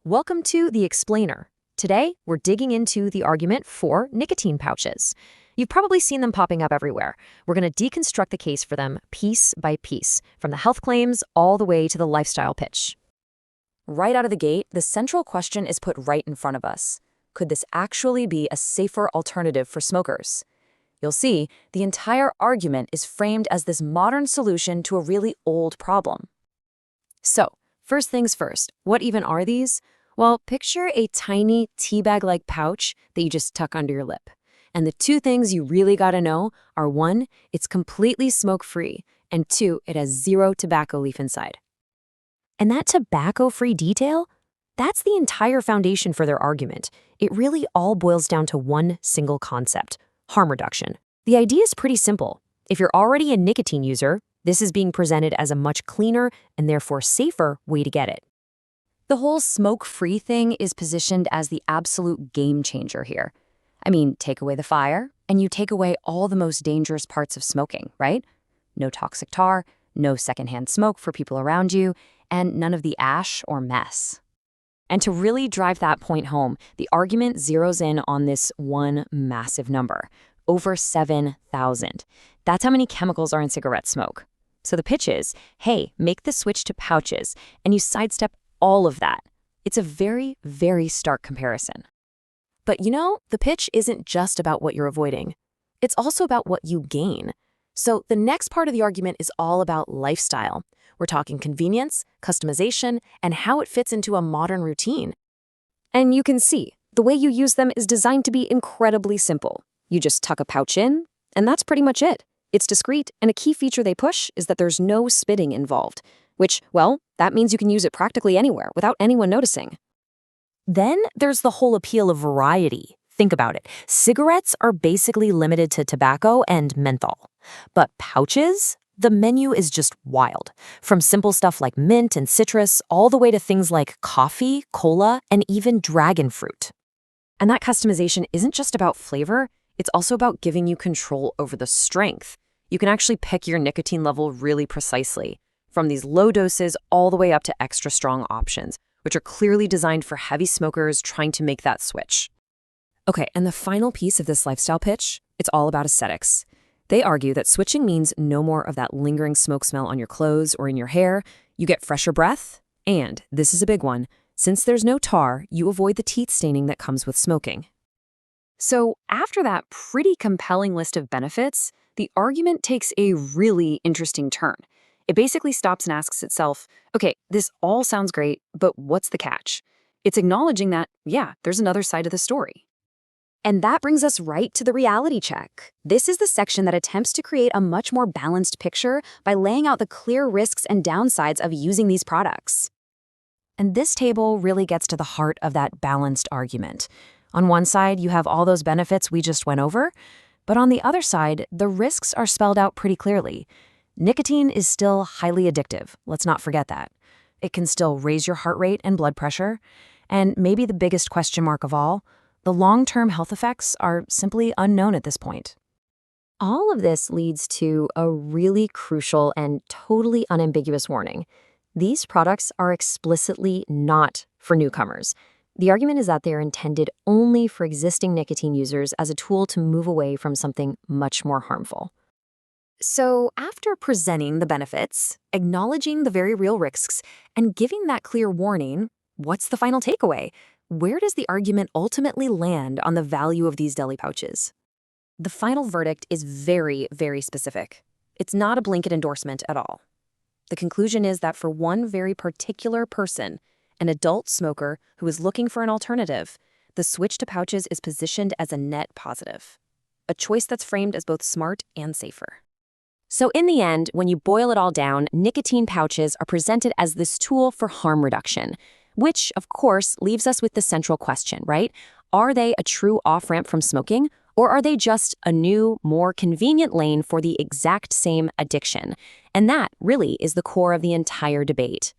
Welcome to The Explainer. Today, we're digging into the argument for nicotine pouches. You've probably seen them popping up everywhere. We're going to deconstruct the case for them piece by piece, from the health claims all the way to the lifestyle pitch. Right out of the gate, the central question is put right in front of us. Could this actually be a safer alternative for smokers? You'll see, the entire argument is framed as this modern solution to a really old problem. So, first things first, what even are these? Well, picture a tiny teabag-like pouch that you just tuck under your lip. And the two things you really gotta know are one, it's completely smoke-free, and two, it has zero tobacco leaf inside. And that tobacco-free detail? That's the entire foundation for their argument. It really all boils down to one single concept: harm reduction. The idea is pretty simple. If you're already a nicotine user, this is being presented as a much cleaner and therefore safer way to get it. The whole smoke-free thing is positioned as the absolute game changer here. I mean, take away the fire, and you take away all the most dangerous parts of smoking, right? No toxic tar, no secondhand smoke for people around you, and none of the ash or mess. And to really drive that point home, the argument zeroes in on this one massive number: over 7,000. That's how many chemicals are in cigarette smoke. So the pitch is, hey, make the switch to pouches, and you sidestep all of that. It's a very, very stark comparison. But you know, the pitch isn't just about what you're avoiding. It's also about what you gain. So the next part of the argument is all about lifestyle. We're talking convenience, customization, and how it fits into a modern routine. And you can see, the way you use them is designed to be incredibly simple. You just tuck a pouch in, and that's pretty much it. It's discreet, and a key feature they push is that there's no spitting involved, which, well, that means you can use it practically anywhere without anyone noticing. Then there's the whole appeal of variety. Think about it. Cigarettes are basically limited to tobacco and menthol. But pouches? The menu is just wild. From simple stuff like mint and citrus, all the way to things like coffee, cola, and even dragon fruit. And that customization isn't just about flavor, it's also about giving you control over the strength. You can actually pick your nicotine level really precisely, from these low doses all the way up to extra strong options, which are clearly designed for heavy smokers trying to make that switch. Okay, and the final piece of this lifestyle pitch, it's all about aesthetics. They argue that switching means no more of that lingering smoke smell on your clothes or in your hair. You get fresher breath, and, this is a big one, since there's no tar, you avoid the teeth staining that comes with smoking. So after that pretty compelling list of benefits, the argument takes a really interesting turn. It basically stops and asks itself, okay, this all sounds great, but what's the catch? It's acknowledging that, yeah, there's another side of the story. And that brings us right to the reality check. This is the section that attempts to create a much more balanced picture by laying out the clear risks and downsides of using these products. And this table really gets to the heart of that balanced argument. On one side, you have all those benefits we just went over, but on the other side, the risks are spelled out pretty clearly. Nicotine is still highly addictive, let's not forget that. It can still raise your heart rate and blood pressure, and maybe the biggest question mark of all, the long-term health effects are simply unknown at this point. All of this leads to a really crucial and totally unambiguous warning. These products are explicitly not for newcomers. The argument is that they are intended only for existing nicotine users as a tool to move away from something much more harmful. So after presenting the benefits, acknowledging the very real risks, and giving that clear warning, what's the final takeaway? Where does the argument ultimately land on the value of these deli pouches? The final verdict is very, very specific. It's not a blanket endorsement at all. The conclusion is that for one very particular person, an adult smoker who is looking for an alternative, the switch to pouches is positioned as a net positive, a choice that's framed as both smart and safer. So in the end, when you boil it all down, nicotine pouches are presented as this tool for harm reduction, which, of course, leaves us with the central question, right? Are they a true off-ramp from smoking, or are they just a new, more convenient lane for the exact same addiction? And that really is the core of the entire debate.